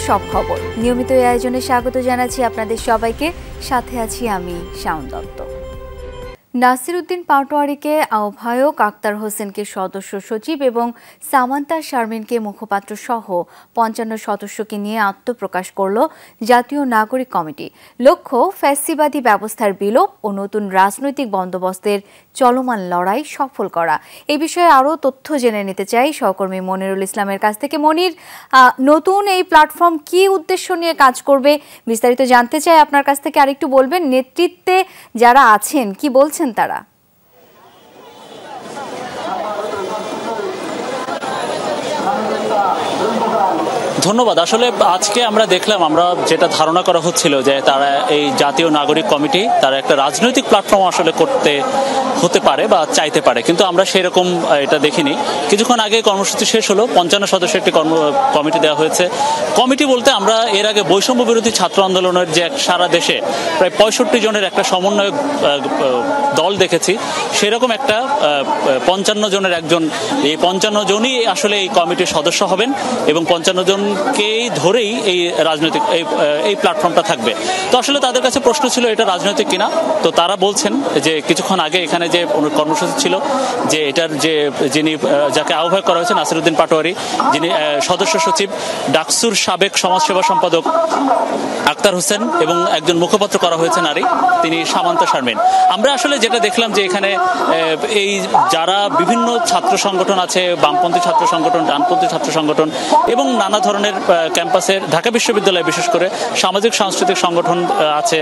সব খবর নিয়মিত এই আয়োজনে স্বাগত জানাচ্ছি আপনাদের সবাইকে। সাথে আছি আমি শাওন দত্ত। নাসির উদ্দিন পাটোয়ারীকে আহ্বায়ক, আক্তার হোসেনকে সদস্য সচিব এবং সামান্তা শারমিনকে মুখপাত্র সহ ৫৫ সদস্যকে নিয়ে আত্মপ্রকাশ করল জাতীয় নাগরিক কমিটি। লক্ষ্য ফ্যাসিবাদী ব্যবস্থার বিলোপ ও নতুন রাজনৈতিক বন্দোবস্তের চলমান লড়াই সফল করা। এই বিষয়ে আরও তথ্য জেনে নিতে চাই সহকর্মী মনিরুল ইসলামের কাছ থেকে। মনির, নতুন এই প্ল্যাটফর্ম কি উদ্দেশ্য নিয়ে কাজ করবে বিস্তারিত জানতে চাই আপনার কাছ থেকে। আরেকটু বলবেন নেতৃত্বে যারা আছেন কি বলছেন তারা? ধন্যবাদ। আসলে আজকে আমরা দেখলাম, আমরা যেটা ধারণা করা হচ্ছিল যে তারা এই জাতীয় নাগরিক কমিটি তারা একটা রাজনৈতিক প্ল্যাটফর্ম আসলে করতে হতে পারে বা চাইতে পারে, কিন্তু আমরা সেরকম এটা দেখিনি। কিছুক্ষণ আগে কর্মসূচি শেষ হলো, ৫৫ সদস্যের একটি কমিটি দেওয়া হয়েছে। কমিটি বলতে আমরা এর আগে বৈষম্য বিরোধী ছাত্র আন্দোলনের যে সারা দেশে প্রায় ৬৫ জনের একটা সমন্বয়ক দল দেখেছি, সেরকম একটা ৫৫ জনের একজন, এই ৫৫ জনই আসলে এই কমিটির সদস্য হবেন এবং ৫৫ জনকেই ধরেই এই রাজনৈতিক এই প্ল্যাটফর্মটা থাকবে। তো আসলে তাদের কাছে প্রশ্ন ছিল এটা রাজনৈতিক কিনা। তো তারা বলছেন যে কিছুক্ষণ আগে এখানে যে কর্মসূচি ছিল যে এটার যিনি যাকে আহ্বায়ক করা হয়েছে নাসির উদ্দিন পাটোয়ারী, যিনি সদস্য সচিব, ডাকসুর সাবেক সমাজসেবা সম্পাদক আক্তার হোসেন এবং একজন মুখপাত্র করা হয়েছে নারী, তিনি সামান্তা শারমিন। আমরা আসলে যেটা দেখলাম যে এখানে এই যারা বিভিন্ন ছাত্র সংগঠন আছে, বামপন্থী ছাত্র সংগঠন, ডানপন্থী ছাত্র সংগঠন এবং নানা ধরনের ক্যাম্পাসের, ঢাকা বিশ্ববিদ্যালয়ে বিশেষ করে সামাজিক সাংস্কৃতিক সংগঠন আছে,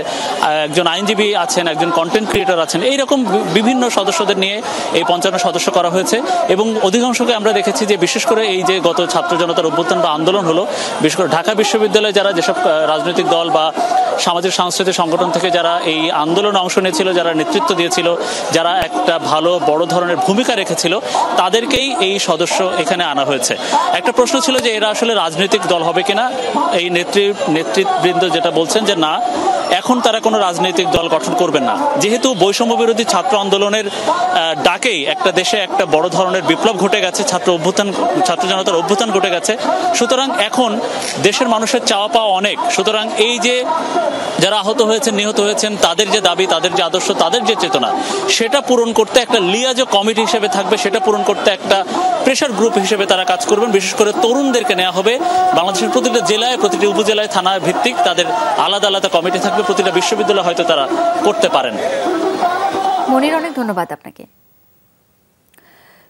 একজন আইনজীবী আছেন, একজন কন্টেন্ট ক্রিয়েটর আছেন, এইরকম বিভিন্ন সদস্যদের নিয়ে এই ৫৫ সদস্য করা হয়েছে। এবং অধিকাংশকে আমরা দেখেছি যে বিশেষ করে এই যে গত ছাত্র জনতার অভ্যুত্থান বা আন্দোলন হলো, বিশেষ করে ঢাকা বিশ্ববিদ্যালয়ে যারা যেসব রাজনৈতিক দল বা সামাজিক সাংস্কৃতিক সংগঠন থেকে যারা এই আন্দোলনে অংশ নিয়েছিল, যারা নেতৃত্ব দিয়েছিল, যারা একটা ভালো বড় ধরনের ভূমিকা রেখেছিল, তাদেরকেই এই সদস্য এখানে আনা হয়েছে। একটা প্রশ্ন ছিল যে এরা আসলে রাজনৈতিক দল হবে কিনা। এই নেতৃবৃন্দ যেটা বলছেন যে না, এখন তারা কোনো রাজনৈতিক দল গঠন করবেন না, যেহেতু বৈষম্য বিরোধী ছাত্র আন্দোলনের ডাকেই একটা দেশে একটা বড় ধরনের বিপ্লব ঘটে গেছে, ছাত্র জনতার অভ্যুত্থান ঘটে গেছে। সুতরাং এখন দেশের মানুষের চাওয়া পাওয়া অনেক। সুতরাং এই যে যারা আহত হয়েছেন, নিহত হয়েছেন, তাদের যে দাবি, তাদের যে আদর্শ, তাদের যে চেতনা, সেটা পূরণ করতে একটা লিয়াজ কমিটি হিসেবে থাকবে, সেটা পূরণ করতে একটা প্রেশার গ্রুপ হিসেবে তারা কাজ করবেন। বিশেষ করে তরুণদেরকে নেওয়া হবে। বাংলাদেশের প্রতিটা জেলায়, প্রতিটি উপজেলায়, থানা ভিত্তিক তাদের আলাদা আলাদা কমিটি থাকবে। প্রতিটা বিশ্ববিদ্যালয় হয়তো তারা করতে পারেন। মনির, অনেক ধন্যবাদ আপনাকে।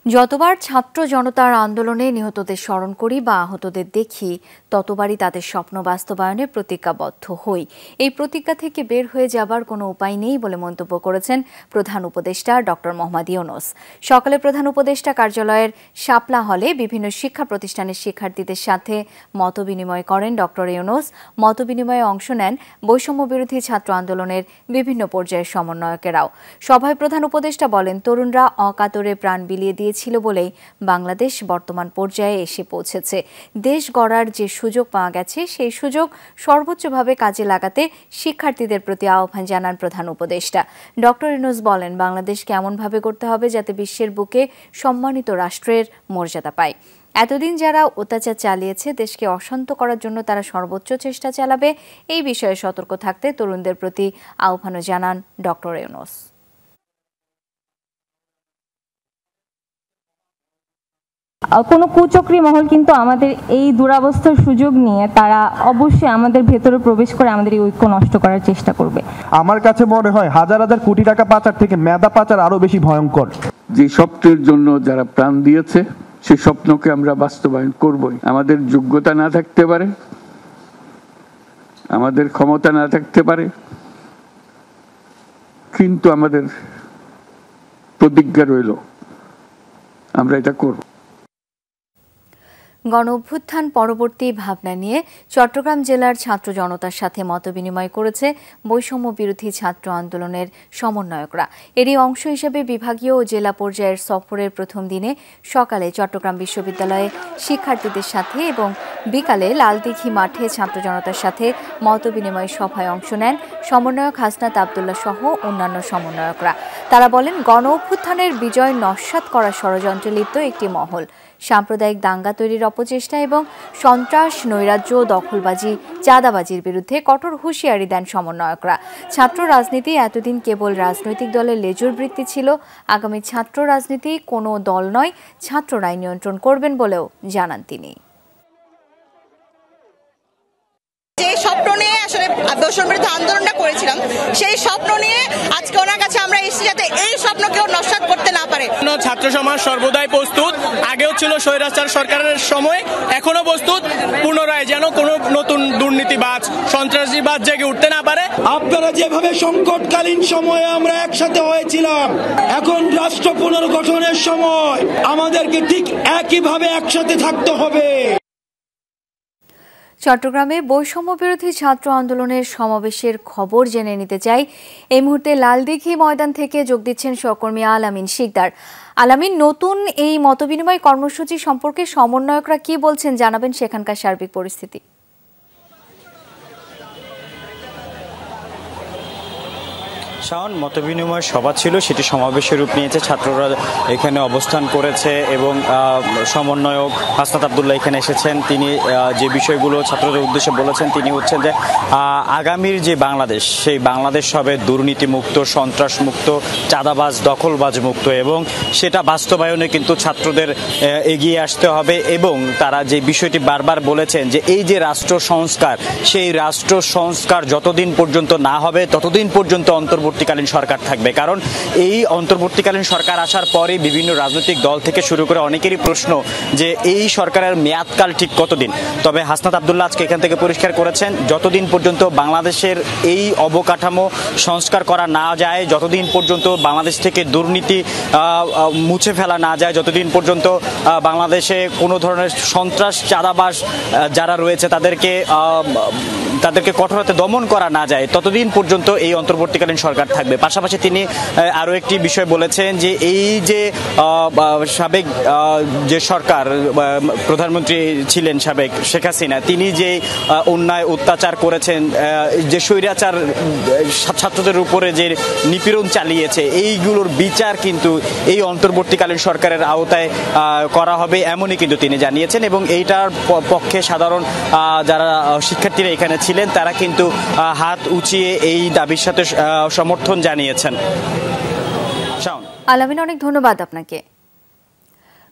যতবার ছাত্র জনতার আন্দোলনে নিহতদের স্মরণ করি বা আহতদের দেখি, ততবারই তাদের স্বপ্ন বাস্তবায়নে প্রতিজ্ঞাবদ্ধ হই। এই প্রতিজ্ঞা থেকে বের হয়ে যাবার কোনো উপায় নেই বলে মন্তব্য করেছেন প্রধান উপদেষ্টা ডক্টর মোহাম্মদ ইউনূস। সকালে প্রধান উপদেষ্টা কার্যালয়ের শাপলা হলে বিভিন্ন শিক্ষা প্রতিষ্ঠানের শিক্ষার্থীদের সাথে মতবিনিময় করেন ডক্টর ইউনূস। মতবিনিময়ে অংশ নেন বৈষম্য বিরোধী ছাত্র আন্দোলনের বিভিন্ন পর্যায়ের সমন্বয়কেরাও। সভায় প্রধান উপদেষ্টা বলেন, তরুণরা অকাতরে প্রাণ বিলিয়ে দিয়ে ছিল বলেই বাংলাদেশ বর্তমান পর্যায়ে এসে পৌঁছেছে। দেশ গড়ার যে সুযোগ পাওয়া গেছে, সেই সুযোগ সর্বোচ্চভাবে কাজে লাগাতে শিক্ষার্থীদের প্রতি আহ্বান জানান প্রধান উপদেষ্টা। ডক্টর ইউনূস বলেন, বাংলাদেশকে এমনভাবে গড়তে হবে যাতে বিশ্বের বুকে সম্মানিত রাষ্ট্রের মর্যাদা পায়। এতদিন যারা অত্যাচার চালিয়েছে, দেশকে অশান্ত করার জন্য তারা সর্বোচ্চ চেষ্টা চালাবে। এই বিষয়ে সতর্ক থাকতে তরুণদের প্রতি আহ্বানও জানান ডক্টর ইউনূস। কোনো কুচক্রী মহল কিন্তু আমাদের এই দুরবস্থার সুযোগ নিয়ে তারা অবশ্যই আমাদের ভেতরে প্রবেশ করে আমাদের এই ঐক্য নষ্ট করার চেষ্টা করবে। আমার কাছে মনে হয় হাজার হাজার কোটি টাকা পাচার থেকে মেধা পাচার আরো বেশি ভয়ঙ্কর। যে স্বপ্নের জন্য যারা প্রাণ দিয়েছে, সেই স্বপ্নকে আমরা বাস্তবায়ন করবই। আমাদের যোগ্যতা না থাকতে পারে, আমাদের ক্ষমতা না থাকতে পারে, কিন্তু আমাদের প্রতিজ্ঞা রইল আমরা এটা করব। গণ অভ্যুত্থান পরবর্তী ভাবনা নিয়ে চট্টগ্রাম জেলার ছাত্র জনতার সাথে মতবিনিময় করেছে বৈষম্য বিরোধী ছাত্র আন্দোলনের সমন্বয়করা। এরই অংশ হিসেবে বিভাগীয় ও জেলা পর্যায়ের সফরের প্রথম দিনে সকালে চট্টগ্রাম বিশ্ববিদ্যালয়ে শিক্ষার্থীদের সাথে এবং বিকালে লালদিঘি মাঠে ছাত্র জনতার সাথে মতবিনিময় সভায় অংশ নেন সমন্বয়ক হাসনাত আবদুল্লাহ সহ অন্যান্য সমন্বয়করা। তারা বলেন, গণ অভ্যুত্থানের বিজয় নস্যাৎ করার ষড়যন্ত্রে লিপ্ত একটি মহল সাম্প্রদায়িক দাঙ্গা তৈরির অপচেষ্টা এবং সন্ত্রাস, নৈরাজ্য, দখলবাজি, চাঁদাবাজির বিরুদ্ধে কঠোর হুঁশিয়ারি দেন সমন্বয়করা। ছাত্র রাজনীতি এতদিন কেবল রাজনৈতিক দলের লেজুর বৃত্তি ছিল। আগামী ছাত্র রাজনীতি কোনো দল নয়, ছাত্ররাই নিয়ন্ত্রণ করবেন বলেও জানান তিনি। যে স্বপ্ন নিয়ে আসলে বৈষম্য বিরোধী আন্দোলনটা করেছিলাম, সেই স্বপ্ন নিয়ে আজকে ওনার কাছে আমরা এসেছি যাতে এই স্বপ্ন কেউ নস্যাৎ করতে না পারে। ছাত্র সমাজ সর্বদাই প্রস্তুত, আগেও ছিল স্বৈরাচার সরকারের সময়, এখনো প্রস্তুত পুনরায় যেন কোনো নতুন দুর্নীতিবাজ, সন্ত্রাসীবাজ জেগে উঠতে না পারে। আপনারা যেভাবে সংকটকালীন সময়ে আমরা একসাথে হয়েছিলাম, এখন রাষ্ট্র পুনর্গঠনের সময় আমাদেরকে ঠিক একইভাবে একসাথে থাকতে হবে। চট্টগ্রামে বৈষম্য বিরোধী ছাত্র আন্দোলনের সমাবেশের খবর জেনে নিতে চাই। এই মুহূর্তে লালদিঘি ময়দান থেকে যোগ দিচ্ছেন সহকর্মী আলামিন শিকদার। আলামিন, নতুন এই মতবিনিময় কর্মসূচি সম্পর্কে সমন্বয়করা কি বলছেন, জানাবেন সেখানকার সার্বিক পরিস্থিতি। শাওন, মতবিনিময় সভা ছিল, সেটি সমাবেশের রূপ নিয়েছে। ছাত্ররা এখানে অবস্থান করেছে এবং সমন্বয়ক হাসনাত আবদুল্লাহ এখানে এসেছেন। তিনি যে বিষয়গুলো ছাত্রদের উদ্দেশ্যে বলেছেন তিনি হচ্ছেন যে আগামীর যে বাংলাদেশ, সেই বাংলাদেশ হবে দুর্নীতিমুক্ত, সন্ত্রাসমুক্ত, চাঁদাবাজ, দখলবাজ মুক্ত, এবং সেটা বাস্তবায়নে কিন্তু ছাত্রদের এগিয়ে আসতে হবে। এবং তারা যে বিষয়টি বারবার বলেছেন যে এই যে রাষ্ট্র সংস্কার, সেই রাষ্ট্র সংস্কার যতদিন পর্যন্ত না হবে ততদিন পর্যন্ত অন্তর্বর্তীকালীন সরকার থাকবে। কারণ এই অন্তর্বর্তীকালীন সরকার আসার পরে বিভিন্ন রাজনৈতিক দল থেকে শুরু করে অনেকেরই প্রশ্ন যে এই সরকারের মেয়াদকাল ঠিক কতদিন। তবে হাসনাত আবদুল্লাহ আজকে এখান থেকে পরিষ্কার করেছেন, যতদিন পর্যন্ত বাংলাদেশের এই অবকাঠামো সংস্কার করা না যায়, যতদিন পর্যন্ত বাংলাদেশ থেকে দুর্নীতি মুছে ফেলা না যায়, যতদিন পর্যন্ত বাংলাদেশে কোনো ধরনের সন্ত্রাস, চাঁদাবাজ যারা রয়েছে তাদেরকে কঠোরতা দমন করা না যায়, ততদিন পর্যন্ত এই অন্তর্বর্তীকালীন সরকার থাকবে। পাশাপাশি তিনি আরও একটি বিষয় বলেছেন যে এই যে সাবেক যে সরকার, প্রধানমন্ত্রী ছিলেন সাবেক শেখ হাসিনা, তিনি যে অন্যায় অত্যাচার করেছেন, যে স্বৈরাচার ছাত্রদের উপরে যে নিপীড়ন চালিয়েছে, এইগুলোর বিচার কিন্তু এই অন্তর্বর্তীকালীন সরকারের আওতায় করা হবে, এমনই কিন্তু তিনি জানিয়েছেন। এবং এইটার পক্ষে সাধারণ যারা শিক্ষার্থীরা এখানে ছিলেন তারা কিন্তু হাত উঁচিয়ে এই দাবির সাথে সমর্থন জানিয়েছেন। আলামিন, অনেক ধন্যবাদ আপনাকে।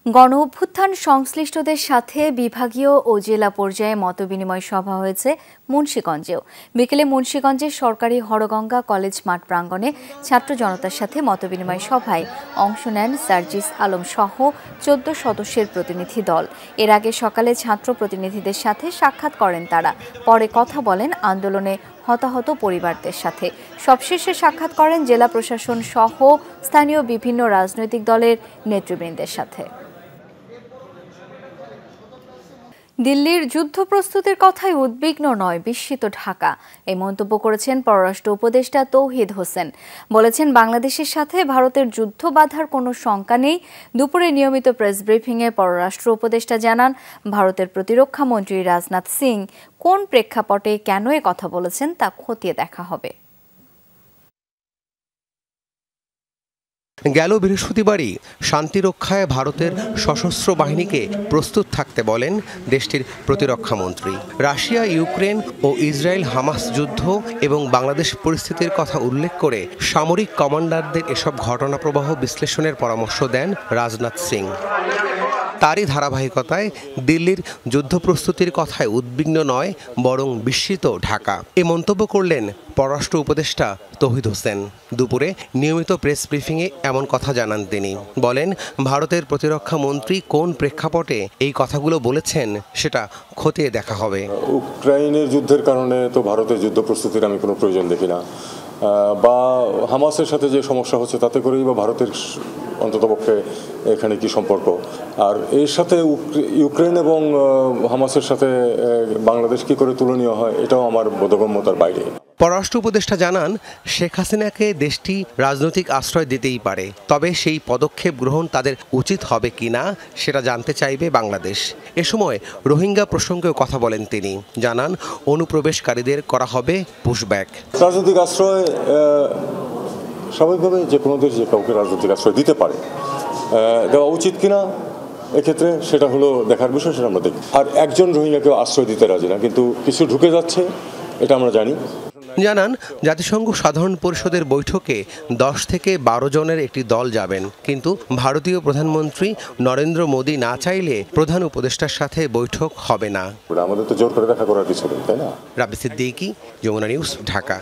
গণ অভ্যুত্থান সংশ্লিষ্টদের সাথে বিভাগীয় ও জেলা পর্যায়ে মতবিনিময় সভা হয়েছে মুন্সিগঞ্জেও। বিকেলে মুন্সিগঞ্জের সরকারি হরগঙ্গা কলেজ মাঠ প্রাঙ্গণে ছাত্র জনতার সাথে মতবিনিময় সভায় অংশ নেন সার্জিস আলম সহ 14 সদস্যের প্রতিনিধি দল। এর আগে সকালে ছাত্র প্রতিনিধিদের সাথে সাক্ষাৎ করেন তারা, পরে কথা বলেন আন্দোলনে হতাহত পরিবারদের সাথে। সবশেষে সাক্ষাৎ করেন জেলা প্রশাসন সহ স্থানীয় বিভিন্ন রাজনৈতিক দলের নেতৃবৃন্দের সাথে। দিল্লির যুদ্ধ প্রস্তুতির কথায় উদ্বিগ্ন নয়, বিস্মিত ঢাকা, এই মন্তব্য করেছেন পররাষ্ট্র উপদেষ্টা তৌহিদ হোসেন। বলেছেন বাংলাদেশের সাথে ভারতের যুদ্ধ বাধার কোনো শঙ্কা নেই। দুপুরে নিয়মিত প্রেস ব্রিফিংয়ে পররাষ্ট্র উপদেষ্টা জানান, ভারতের প্রতিরক্ষা মন্ত্রী রাজনাথ সিং কোন প্রেক্ষাপটে কেন এ কথা বলেছেন তা খতিয়ে দেখা হবে। গেল বৃহস্পতিবারই শান্তিরক্ষায় ভারতের সশস্ত্র বাহিনীকে প্রস্তুত থাকতে বলেন দেশটির প্রতিরক্ষা মন্ত্রী। রাশিয়া, ইউক্রেন ও ইসরায়েল হামাস যুদ্ধ এবং বাংলাদেশ পরিস্থিতির কথা উল্লেখ করে সামরিক কমান্ডারদের এসব ঘটনাপ্রবাহ বিশ্লেষণের পরামর্শ দেন রাজনাথ সিং। তারই ধারাবাহিকতায় দিল্লির যুদ্ধ প্রস্তুতির কথায় উদ্বিগ্ন নয়, বরং বিস্মিত ঢাকা, এ মন্তব্য করলেন পররাষ্ট্র উপদেষ্টা তৌহিদ হোসেন। দুপুরে নিয়মিত প্রেস ব্রিফিংয়ে এমন কথা জানান তিনি। বলেন, ভারতের প্রতিরক্ষা মন্ত্রী কোন প্রেক্ষাপটে এই কথাগুলো বলেছেন সেটা খতিয়ে দেখা হবে। ইউক্রেনের যুদ্ধের কারণে তো ভারতের যুদ্ধ প্রস্তুতির আমি কোনো প্রয়োজন দেখি না, বা হামাসের সাথে যে সমস্যা হচ্ছে তাতে করেই বা ভারতের অন্ততপক্ষে এখানে কি সম্পর্ক। আর এর সাথে ইউক্রেন এবং হামাসের সাথে বাংলাদেশ কি করে তুলনীয় হয়, এটাও আমার বোধগম্যতার বাইরে। পররাষ্ট্র উপদেষ্টা জানান, শেখ হাসিনাকে দেশটি রাজনৈতিক আশ্রয় দিতেই পারে, তবে সেই পদক্ষেপ গ্রহণ তাদের উচিত হবে কিনা সেটা জানতে চাইবে বাংলাদেশ। এ সময় রোহিঙ্গা প্রসঙ্গেও কথা বলেন তিনি। জানান, অনুপ্রবেশকারীদের করা হবে পুশব্যাক। রাজনৈতিক আশ্রয় স্বাভাবিকভাবে যে কোনো দেশ যে কাউকে রাজনৈতিক আশ্রয় দিতে পারে, দেওয়া উচিত কিনা এক্ষেত্রে সেটা হলো দেখার বিষয়, সেটা আমরা দেখি। আর একজন রোহিঙ্গাকেও আশ্রয় দিতে রাজি না, কিন্তু কিছু ঢুকে যাচ্ছে, এটা আমরা জানি। জানান জাতিসংঘ সাধারণ পরিষদের বৈঠকে 10 থেকে 12 জনের একটি দল যাবেন, কিন্তু ভারতীয় প্রধানমন্ত্রী নরেন্দ্র মোদী না চাইলে প্রধান উপদেষ্টার সাথে বৈঠক হবে না। আমাদের তো জোর করে দেখা করার কিছু নেই, তাই না? রাবি সিদ্দিকী, যমুনা নিউজ, ঢাকা।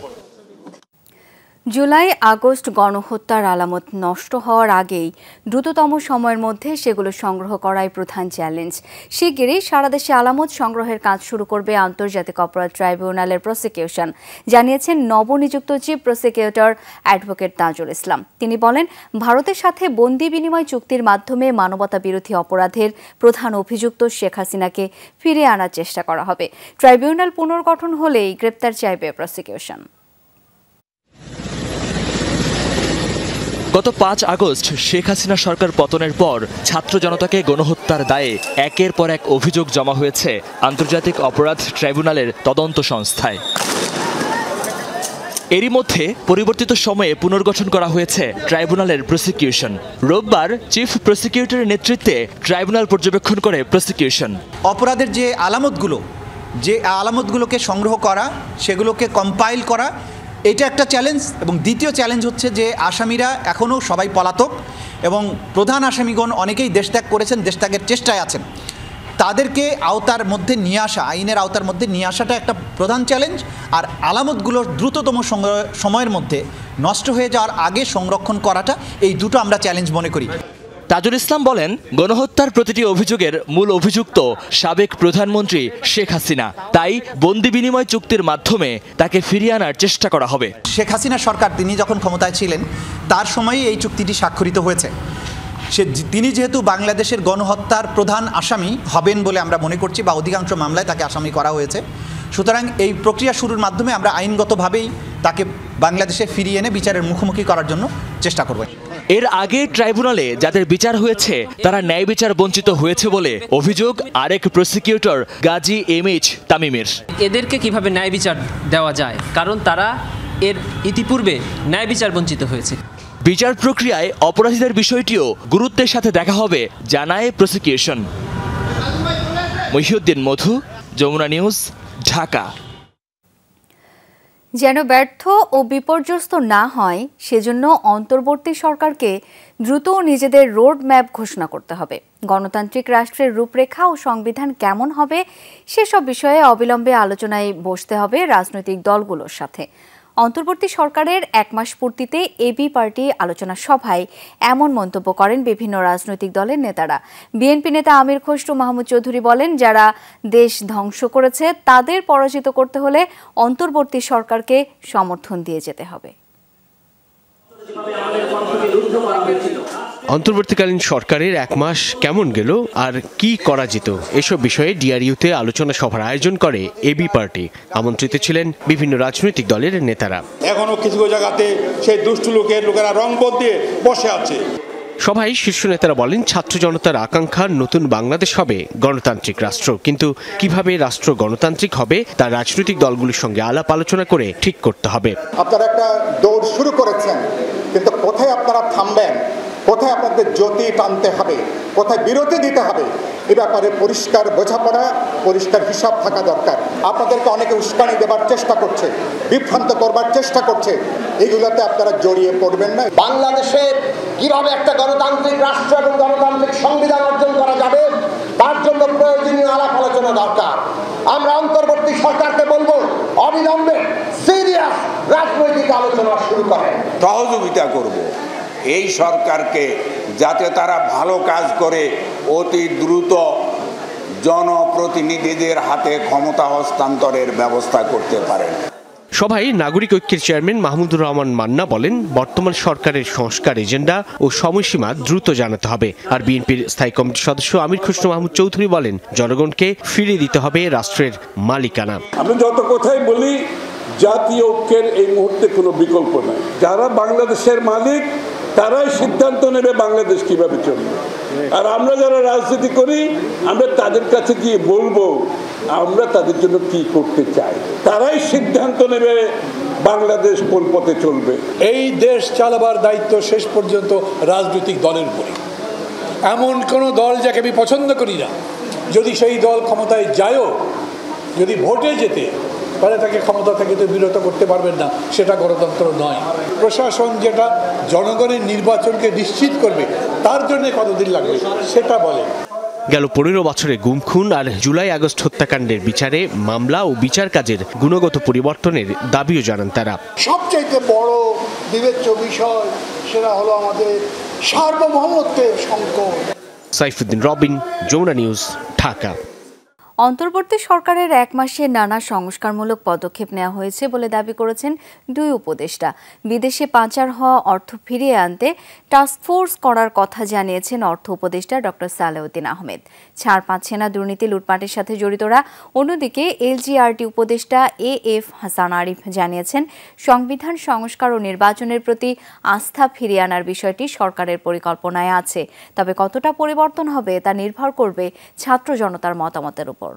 জুলাই আগস্ট গণহত্যার আলামত নষ্ট হওয়ার আগেই দ্রুততম সময়ের মধ্যে সেগুলো সংগ্রহ করাই প্রধান চ্যালেঞ্জ। শিগগিরই সারা দেশে আলামত সংগ্রহের কাজ শুরু করবে আন্তর্জাতিক অপরাধ ট্রাইব্যুনালের প্রসিকিউশন, জানিয়েছেন নবনিযুক্ত chief prosecutor advocate Tajul Islam. তিনি বলেন, ভারতের সাথে বন্দি বিনিময় চুক্তির মাধ্যমে মানবতা বিরোধী অপরাধের প্রধান অভিযুক্ত শেখ হাসিনাকে ফিরিয়ে আনার চেষ্টা করা হবে। ট্রাইব্যুনাল পুনর্গঠন হলেই গ্রেপ্তার চাইবে প্রসিকিউশন। গত 5 আগস্ট শেখ হাসিনা সরকার পতনের পর ছাত্র জনতাকে গণহত্যার দায়ে একের পর এক অভিযোগ জমা হয়েছে আন্তর্জাতিক অপরাধ ট্রাইব্যুনালের তদন্ত সংস্থায়। এরই মধ্যে পরিবর্তিত সময়ে পুনর্গঠন করা হয়েছে ট্রাইব্যুনালের প্রসিকিউশন। রোববার চিফ প্রসিকিউটরের নেতৃত্বে ট্রাইব্যুনাল পর্যবেক্ষণ করে প্রসিকিউশন। অপরাধের যে আলামতগুলোকে সংগ্রহ করা, সেগুলোকে কম্পাইল করা, এটা একটা চ্যালেঞ্জ। এবং দ্বিতীয় চ্যালেঞ্জ হচ্ছে যে আসামিরা এখনও সবাই পলাতক এবং প্রধান আসামিগণ অনেকেই দেশত্যাগ করেছেন, দেশত্যাগের চেষ্টায় আছেন। তাদেরকে আওতার মধ্যে নিয়ে আসা, আইনের আওতার মধ্যে নিয়ে আসাটা একটা প্রধান চ্যালেঞ্জ। আর আলামতগুলোর দ্রুততম সময়ের মধ্যে নষ্ট হয়ে যাওয়ার আগে সংরক্ষণ করাটা, এই দুটো আমরা চ্যালেঞ্জ মনে করি। তাজুল ইসলাম বলেন, গণহত্যার প্রতিটি অভিযোগের মূল অভিযুক্ত সাবেক প্রধানমন্ত্রী শেখ হাসিনা, তাই বন্দি বিনিময় চুক্তির মাধ্যমে তাকে ফিরিয়ে আনার চেষ্টা করা হবে। শেখ হাসিনা সরকার তিনি যখন ক্ষমতায় ছিলেন তার সময়ই এই চুক্তিটি স্বাক্ষরিত হয়েছে। তিনি যেহেতু বাংলাদেশের গণহত্যার প্রধান আসামি হবেন বলে আমরা মনে করছি, বা অধিকাংশ মামলায় তাকে আসামি করা হয়েছে, সুতরাং এই প্রক্রিয়া শুরুর মাধ্যমে আমরা আইনগতভাবেই তাকে বাংলাদেশে ফিরিয়ে এনে বিচারের মুখোমুখি করার জন্য চেষ্টা করব। এর আগে ট্রাইব্যুনালে যাদের বিচার হয়েছে তারা ন্যায় বিচার বঞ্চিত হয়েছে বলে অভিযোগ আরেক প্রসিকিউটর গাজী এমএইচ তামিমের। এদেরকে কিভাবে ন্যায় বিচার দেওয়া যায়, কারণ তারা এর ইতিপূর্বে ন্যায় বিচার বঞ্চিত হয়েছে। বিচার প্রক্রিয়ায় অপরাধীদের বিষয়টিও গুরুত্বের সাথে দেখা হবে জানায় প্রসিকিউশন। মহিউদ্দিন মধু, যমুনা নিউজ, ঢাকা। যেন ব্যর্থ ও বিপর্যস্ত না হয় সেজন্য অন্তর্বর্তী সরকারকে দ্রুত নিজেদের রোড ম্যাপ ঘোষণা করতে হবে। গণতান্ত্রিক রাষ্ট্রের রূপরেখা ও সংবিধান কেমন হবে সেসব বিষয়ে অবিলম্বে আলোচনায় বসতে হবে রাজনৈতিক দলগুলোর সাথে। অন্তর্বর্তী সরকারের 1 মাস পূর্তিতে এবি পার্টি আলোচনা সভায় এমন মন্তব্য করেন বিভিন্ন রাজনৈতিক দলের নেতারা। বিএনপি নেতা আমির খসরু মাহমুদ চৌধুরী বলেন, যারা দেশ ধ্বংস করেছে তাদের পরাজিত করতে হলে অন্তর্বর্তী সরকারকে সমর্থন দিয়ে যেতে হবে। অন্তর্বর্তীকালীন সরকারের 1 মাস কেমন গেল আর কি করা যেত এসব বিষয়ে ডিআরইউতে আলোচনা সভার আয়োজন করে এবি পার্টি। আমন্ত্রিত ছিলেন বিভিন্ন রাজনৈতিক দলের নেতারা। এখনো কিছু জায়গাতে সেই দুষ্টু লোকেরা রংপথ দিয়ে বসে আছে। সভায় শীর্ষ নেতারা বলেন, ছাত্র জনতার আকাঙ্ক্ষা নতুন বাংলাদেশ হবে গণতান্ত্রিক রাষ্ট্র, কিন্তু কিভাবে রাষ্ট্র গণতান্ত্রিক হবে তা রাজনৈতিক দলগুলির সঙ্গে আলাপ আলোচনা করে ঠিক করতে হবে। আপনারা একটা দৌড় শুরু করেছেন, কিন্তু কোথায় আপনারা থামবেন, কোথায় আপনাদের জ্যোতি টানতে হবে, কোথায় বিরতি দিতে হবে, এ ব্যাপারে পরিষ্কার বোঝাপড়া, পরিষ্কার হিসাব থাকা দরকার। আপনাদেরকে অনেকে উস্কানি দেবার চেষ্টা করছে, বিভ্রান্ত করবার চেষ্টা করছে, এগুলোতে আপনারা জড়িয়ে পড়বেন না। বাংলাদেশের কিভাবে একটা গণতান্ত্রিক রাষ্ট্র এবং গণতান্ত্রিক সংবিধান অর্জন করা যাবে তার জন্য প্রয়োজনীয় আলাপ আলোচনা দরকার। আমরা অন্তর্বর্তী সরকারকে বলবো, অবিলম্বে সিরিয়াস রাজনৈতিক আলোচনা শুরু করেন। সহযোগিতা করব এই সরকারকে, যাতে তারা ভালো কাজ করে অতি দ্রুত জনপ্রতিনিধিদের হাতে ক্ষমতা হস্তান্তরের ব্যবস্থা করতে পারেন। সভায় নাগরিক ঐক্যের চেয়ারম্যান মাহমুদুর রহমান মান্না বলেন, বর্তমান সরকারের সংস্কার এজেন্ডা ও সময়সীমা দ্রুত জানাতে হবে। আর বিএনপির স্থায়ী কমিটির সদস্য আমির খসরু মাহমুদ চৌধুরী বলেন, জনগণকে ফিরিয়ে দিতে হবে রাষ্ট্রের মালিকানা। আমরা যত কথাই বলি, জাতীয় ঐক্যের এই মুহূর্তে কোনো বিকল্প নাই। যারা বাংলাদেশের মালিক তারাই সিদ্ধান্ত নেবে বাংলাদেশ কিভাবে চলবে। আর আমরা যারা রাজনীতি করি, আমরা তাদের কাছে গিয়ে বলবো আমরা তাদের জন্য কি করতে চাই, তারাই সিদ্ধান্ত নেবে বাংলাদেশ কোন পথে চলবে। এই দেশ চালাবার দায়িত্ব শেষ পর্যন্ত রাজনৈতিক দলের উপরে। এমন কোনো দল যাকে আমি পছন্দ করি না, যদি সেই দল ক্ষমতায় যায়ও, যদি ভোটে যেতে তাহলে তাকে ক্ষমতা থেকে তো বিরত করতে পারবেন না, সেটা গণতন্ত্র নয়। প্রশাসন যেটা জনগণের নির্বাচনকে নিশ্চিত করবে তার জন্য কতদিন লাগবে সেটা বলে। গেল 15 বছরে গুম খুন আর জুলাই আগস্ট হত্যাকাণ্ডের বিচারে মামলা ও বিচার কাজের গুণগত পরিবর্তনের দাবিও জানান তারা। সবচাইতে বড় বিবেচ্য বিষয় সেটা হলো আমাদের সার্বভৌমত্বের সংকট। সাইফুদ্দিন রবিন, যমুনা নিউজ, ঢাকা। অন্তর্বর্তী সরকারের 1 মাসে নানা সংস্কারমূলক পদক্ষেপ নেওয়া হয়েছে বলে দাবি করেছেন 2 উপদেষ্টা। বিদেশে পাচার হওয়া অর্থ ফিরিয়ে আনতে টাস্কফোর্স করার কথা জানিয়েছেন অর্থ উপদেষ্টা ডক্টর সালেউদ্দিন আহমেদ। ছাড় পাচ্ছে না দুর্নীতি লুটপাটের সাথে জড়িতরা। অন্যদিকে এলজিআরটি উপদেষ্টা এএফ হাসান আরিফ জানিয়েছেন সংবিধান সংস্কার ও নির্বাচনের প্রতি আস্থা ফিরিয়ে আনার বিষয়টি সরকারের পরিকল্পনায় আছে, তবে কতটা পরিবর্তন হবে তা নির্ভর করবে ছাত্র জনতার মতামতের উপর।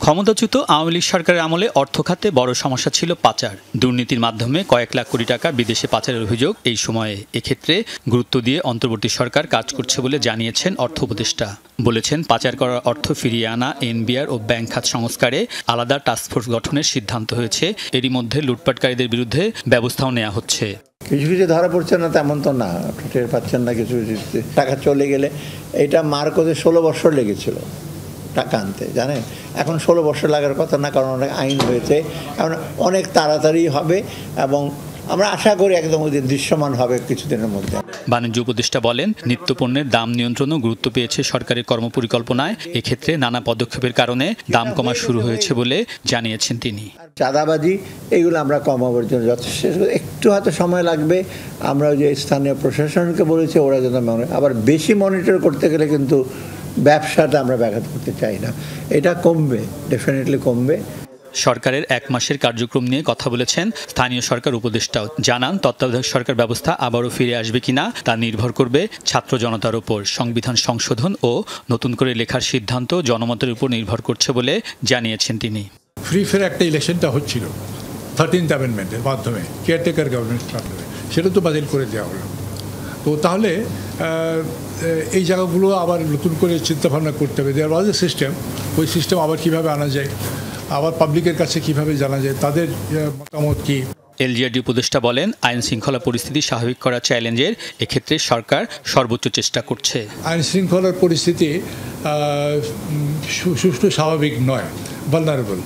ক্ষমতাচ্যুত আওয়ামী লীগ সরকারের আমলে অর্থ খাতে বড় সমস্যা ছিল পাচার। দুর্নীতির মাধ্যমে কয়েক লাখ কোটি টাকা বিদেশে পাচারের অভিযোগ এই সময়ে। এক্ষেত্রে গুরুত্ব দিয়ে অন্তর্বর্তী সরকার কাজ করছে বলে জানিয়েছেন অর্থ উপদেষ্টা। বলেছেন, পাচার করা অর্থ ফিরিয়ে আনা, এনবিআর ও ব্যাংক খাত সংস্কারে আলাদা টাস্কফোর্স গঠনের সিদ্ধান্ত হয়েছে। এরই মধ্যে লুটপাটকারীদের বিরুদ্ধে ব্যবস্থাও নেওয়া হচ্ছে। কিছু কিছু ধরা পড়ছে না তেমন তো না, টের পাচ্ছেন না, কিছু টাকা চলে গেলে। এটা মার করতে 16 বছর লেগেছিল টাকা আনতে, জানেন। এখন 16 বছর লাগার কথা না, কারণ অনেক আইন হয়েছে, এখন অনেক তাড়াতাড়ি হবে এবং আমরা আশা করি একদম ওই দৃশ্যমান হবে কিছুদিনের মধ্যে। বাণিজ্য উপদেষ্টা বলেন, নিত্যপণ্যের দাম নিয়ন্ত্রণও গুরুত্ব পেয়েছে সরকারের কর্মপরিকল্পনায়। এক্ষেত্রে নানা পদক্ষেপের কারণে দাম কমা শুরু হয়েছে বলে জানিয়েছেন তিনি। চাঁদাবাজি এগুলো আমরা কমাবার জন্য যথেষ্ট, একটু হয়তো সময় লাগবে। আমরা যে স্থানীয় প্রশাসনকে বলেছি ওরা যেন আবার বেশি মনিটর করতে গেলে কিন্তু ব্যবসাটা আমরা ব্যাঘাত করতে চাই না। এটা কমবে, ডেফিনেটলি কমবে। সরকারের 1 মাসের কার্যক্রম নিয়ে কথা বলেছেন স্থানীয় সরকার উপদেষ্টাও। জানান, তত্ত্বাবধায়ক সরকার ব্যবস্থা আবারও ফিরে আসবে কিনা তা নির্ভর করবে ছাত্র জনতার উপর। সংবিধান সংশোধন ও নতুন করে লেখার সিদ্ধান্ত জনমতের উপর নির্ভর করছে বলে জানিয়েছেন তিনি। ফ্রি ফেয়ার একটা ইলেকশনটা হচ্ছিল 13th অ্যামেন্ডমেন্টের মাধ্যমে, কেয়ারটেকার গভর্নমেন্টের মাধ্যমে, সেটা তো বাতিল করে দেওয়া হলো। তো তাহলে এই জায়গাগুলো আবার নতুন করে চিন্তাভাবনা করতে হবে। দেয়ার ওয়াজ এ সিস্টেম, ওই সিস্টেম আবার কীভাবে আনা যায়, আবার পাবলিকের কাছে কিভাবে জানা যায়, তাদের মতামত কি। এলজিআরডি উপদেষ্টা বলেন, আইন শৃঙ্খলা পরিস্থিতি স্বাভাবিক করা চ্যালেঞ্জের, এক্ষেত্রে সরকার সর্বোচ্চ চেষ্টা করছে। আইন শৃঙ্খলার পরিস্থিতি সুষ্ঠু স্বাভাবিক নয়, ভালনারেবল,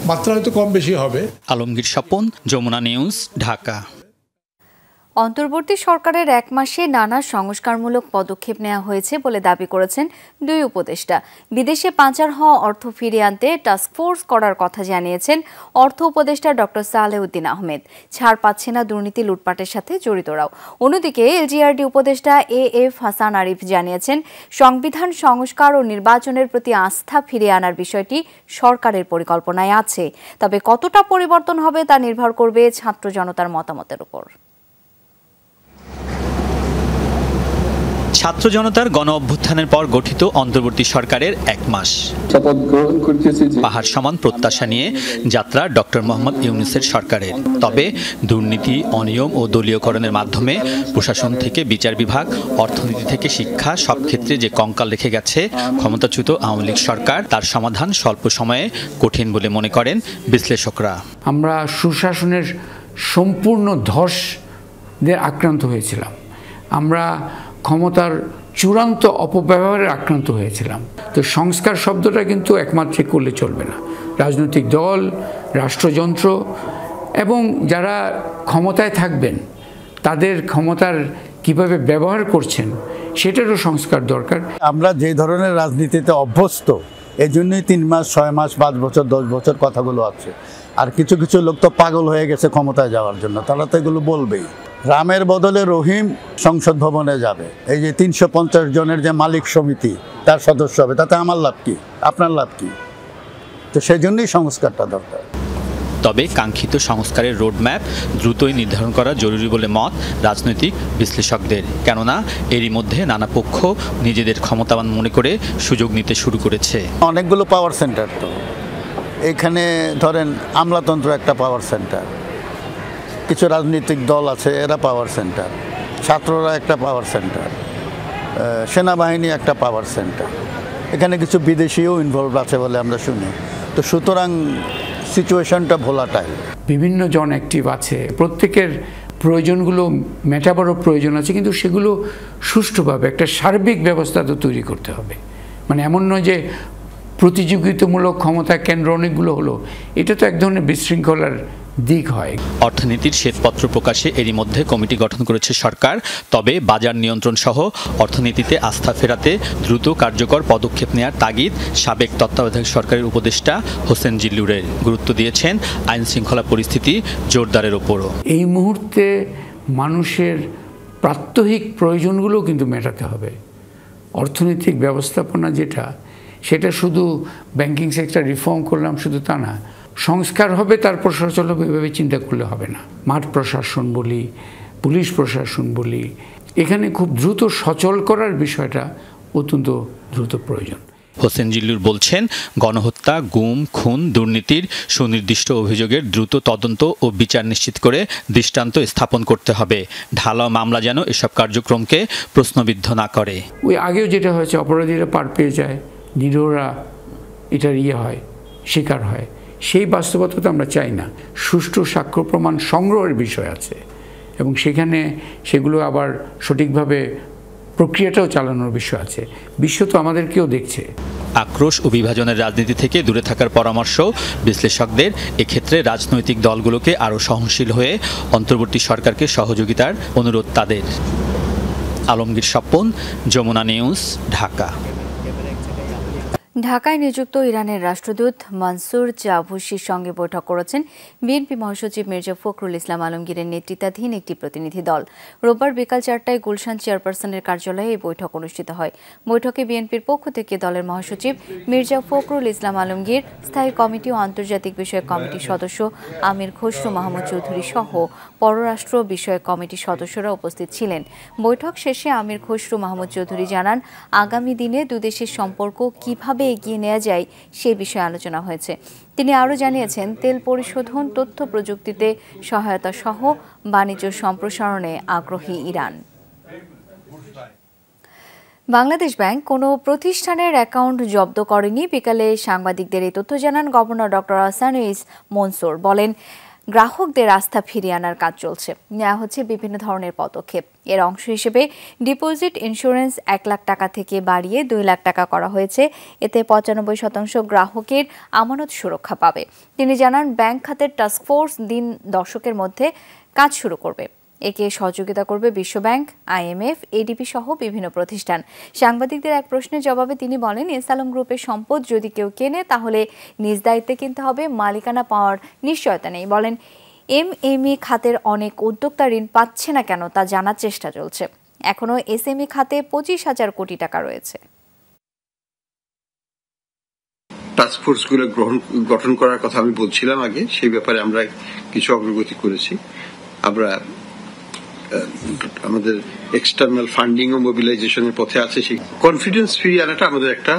মাত্রা হয়তো কম বেশি হবে। আলমগীর স্বপন, যমুনা নিউজ, ঢাকা। অন্তর্বর্তী সরকারের 1 মাসে নানা সংস্কারমূলক পদক্ষেপ নেওয়া হয়েছে বলে দাবি করেছেন 2 উপদেষ্টা। বিদেশে পাচার হওয়া অর্থ ফিরিয়ে আনতে টাস্কফোর্স করার কথা জানিয়েছেন অর্থ উপদেষ্টা ডক্টর সালেউদ্দিন আহমেদ। ছাড় পাচ্ছে না দুর্নীতি লুটপাটের সাথে জড়িতরাও। অন্যদিকে এলজিআরডি উপদেষ্টা এএফ হাসান আরিফ জানিয়েছেন, সংবিধান সংস্কার ও নির্বাচনের প্রতি আস্থা ফিরিয়ে আনার বিষয়টি সরকারের পরিকল্পনায় আছে, তবে কতটা পরিবর্তন হবে তা নির্ভর করবে ছাত্র জনতার মতামতের উপর। ছাত্র জনতার গণ অভ্যুত্থানের পর গঠিত অন্তর্বর্তী সরকারের 1 মাস। পাহাড় সমান প্রত্যাশা নিয়ে যাত্রা ডক্টর মোহাম্মদ ইউনূসের সরকারের। তবে দুর্নীতি, অনিয়ম ও দলীয়করণের মাধ্যমে প্রশাসন থেকে বিচার বিভাগ, অর্থনীতি থেকে শিক্ষা, সব ক্ষেত্রে যে কঙ্কাল রেখে গেছে ক্ষমতাচ্যুত আওয়ামী লীগ সরকার, তার সমাধান স্বল্প সময়ে কঠিন বলে মনে করেন বিশ্লেষকরা। আমরা সুশাসনের সম্পূর্ণ ধসে আক্রান্ত হয়েছিলাম। আমরা ক্ষমতার চূড়ান্ত অপব্যবহারের আক্রান্ত হয়েছিলাম। তো সংস্কার শব্দটা কিন্তু একমাত্রিক করলে চলবে না। রাজনৈতিক দল, রাষ্ট্রযন্ত্র এবং যারা ক্ষমতায় থাকবেন তাদের ক্ষমতার কিভাবে ব্যবহার করছেন সেটারও সংস্কার দরকার। আমরা যে ধরনের রাজনীতিতে অভ্যস্ত, এই জন্যই 3 মাস, 6 মাস, 5 বছর, 10 বছর কথাগুলো আছে। আর কিছু কিছু লোক তো পাগল হয়ে গেছে ক্ষমতায় যাওয়ার জন্য, তারা তো এগুলো বলবেই। রামের বদলে রহিম সংসদ ভবনে যাবে। এই যে 350 জনের যে মালিক সমিতি তার সদস্য হবে, তাতে আমার লাভ কি, আপনার লাভ কি? তো সেই জন্যই সংস্কারটা দরকার। তবে কাঙ্ক্ষিত সংস্কারের রোডম্যাপ দ্রুতই নির্ধারণ করা জরুরি বলে মত রাজনৈতিক বিশ্লেষকদের। কেননা এরই মধ্যে নানা পক্ষ নিজেদের ক্ষমতাবান মনে করে সুযোগ নিতে শুরু করেছে। অনেকগুলো পাওয়ার সেন্টার, তো এখানে ধরেন আমলাতন্ত্র একটা পাওয়ার সেন্টার, কিছু রাজনৈতিক দল আছে, এরা পাওয়ার সেন্টার, ছাত্ররা একটা পাওয়ার সেন্টার, সেনাবাহিনী একটা পাওয়ার সেন্টার, এখানে কিছু বিদেশিও ইনভলভ আছে বলে আমরা শুনি। তো সুতরাং সিচুয়েশনটা ভোলাটাইল। বিভিন্ন জন অ্যাক্টিভ আছে, প্রত্যেকের প্রয়োজনগুলো মেটাবারও প্রয়োজন আছে, কিন্তু সেগুলো সুষ্ঠুভাবে একটা সার্বিক ব্যবস্থা তো তৈরি করতে হবে। মানে এমন নয় যে প্রতিযোগিতামূলক ক্ষমতা কেন্দ্র অনেকগুলো হলো, এটা তো এক ধরনের বিশৃঙ্খলার দিক হয়। অর্থনীতির শ্বেতপত্র প্রকাশে এরই মধ্যে কমিটি গঠন করেছে সরকার। তবে বাজার নিয়ন্ত্রণ সহ অর্থনীতিতে আস্থা ফেরাতে দ্রুত কার্যকর পদক্ষেপ নেওয়ার তাগিদ সাবেক তত্ত্বাবধায়ক সরকারের উপদেষ্টা হোসেন জিল্লুরের। গুরুত্ব দিয়েছেন আইন শৃঙ্খলা পরিস্থিতি জোরদারের ওপরও। এই মুহূর্তে মানুষের প্রাত্যহিক প্রয়োজনগুলো কিন্তু মেটাতে হবে। অর্থনৈতিক ব্যবস্থাপনা যেটা, সেটা শুধু ব্যাংকিং সেক্টর রিফর্ম করলাম শুধু তা না, সংস্কার হবে তারপর সচল হবে এভাবে চিন্তা করলে হবে না। মাঠ প্রশাসন বলি, পুলিশ প্রশাসন বলি, এখানে খুব দ্রুত সচল করার বিষয়টা অত্যন্ত দ্রুত প্রয়োজন। হোসেন জিল্লুর বলছেন, গণহত্যা, গুম, খুন, দুর্নীতির সুনির্দিষ্ট অভিযোগের দ্রুত তদন্ত ও বিচার নিশ্চিত করে দৃষ্টান্ত স্থাপন করতে হবে। ঢালাও মামলা যেন এসব কার্যক্রমকে প্রশ্নবিদ্ধ না করে। ওই আগেও যেটা হয়েছে, অপরাধীরা পার পেয়ে যায়, নিরীহরা এটার হয়, শিকার হয়, সেই বাস্তবতা তো আমরা চাই না। সুষ্ঠু সাক্ষ্য প্রমাণ সংগ্রহের বিষয় আছে এবং সেখানে সেগুলো আবার সঠিকভাবে প্রক্রিয়াটাও চালানোর বিষয় আছে। বিশ্ব তো আমাদেরকেও দেখছে। আক্রোশ ও বিভাজনের রাজনীতি থেকে দূরে থাকার পরামর্শ বিশ্লেষকদের। এক্ষেত্রে রাজনৈতিক দলগুলোকে আরও সহনশীল হয়ে অন্তর্বর্তী সরকারকে সহযোগিতার অনুরোধ তাদের। আলমগীর স্বপন, যমুনা নিউজ, ঢাকা। ঢাকায় নিযুক্ত ইরানের রাষ্ট্রদূত মনসুর জাভুসির সঙ্গে বৈঠক করেছেন বিএনপি মহাসচিব মির্জা ফখরুল ইসলাম আলমগীরের নেতৃত্বাধীন একটি প্রতিনিধি দল। রোববার বিকাল 4টায় গুলশান চেয়ারপারসনের কার্যালয়ে এই বৈঠক অনুষ্ঠিত হয়। বৈঠকে বিএনপির পক্ষ থেকে দলের মহাসচিব মির্জা ফখরুল ইসলাম আলমগীর, স্থায়ী কমিটি ও আন্তর্জাতিক বিষয়ক কমিটির সদস্য আমির খসরু মাহমুদ চৌধুরী সহ পররাষ্ট্র বিষয়ক কমিটির সদস্যরা উপস্থিত ছিলেন। বৈঠক শেষে আমির খসরু মাহমুদ চৌধুরী জানান, আগামী দিনে দুদেশের সম্পর্ক কিভাবে এগিয়ে নেওয়া যায় সে বিষয়ে আলোচনা হয়েছে। তিনি আরও জানিয়েছেন, তেল পরিশোধন, তথ্য প্রযুক্তিতে সহায়তা সহ বাণিজ্য সম্প্রসারণে আগ্রহী ইরান। বাংলাদেশ ব্যাংক কোনো প্রতিষ্ঠানের অ্যাকাউন্ট জব্দ করেনি। বিকালে সাংবাদিকদের এই তথ্য জানান গভর্নর ডক্টর আহসানুইস মনসুর। বলেন, গ্রাহকদের আস্থা ফিরিয়ে আনার কাজ চলছে, নেওয়া হচ্ছে বিভিন্ন ধরনের পদক্ষেপ। এর অংশ হিসেবে ডিপোজিট ইন্স্যুরেন্স 1 লাখ টাকা থেকে বাড়িয়ে 2 লাখ টাকা করা হয়েছে। এতে 95% গ্রাহকের আমানত সুরক্ষা পাবে। তিনি জানান, ব্যাংক খাতের টাস্কফোর্স দিন 10 মধ্যে কাজ শুরু করবে। একে সহযোগিতা করবে বিশ্বব্যাংক, IMF, ADB সহ বিভিন্ন প্রতিষ্ঠান। সাংবাদিকদের এক প্রশ্নের জবাবে তিনি বলেন, এসালম গ্রুপের সম্পদ যদি কেউ কেনে তাহলে নিজ দায়িত্বে কিনতে হবে, মালিকানা পাওয়ার নিশ্চয়তা নেই। বলেন, MME খাতের অনেক উদ্যোক্তা ঋণ পাচ্ছে না কেন তা জানার চেষ্টা চলছে। এখনও SME খাতে 25,000 কোটি টাকা রয়েছে। টাস্কফোর্সগুলো গঠন করার কথা আমি বলছিলাম আগে, সেই ব্যাপারে আমরা কিছু অগ্রগতি করেছি। আমরা আমাদের এক্সটার্নাল ফান্ডিং ও মোবিলাইজেশনের পথে আছে। সেই কনফিডেন্স ফিরিয়ে আনাটা আমাদের একটা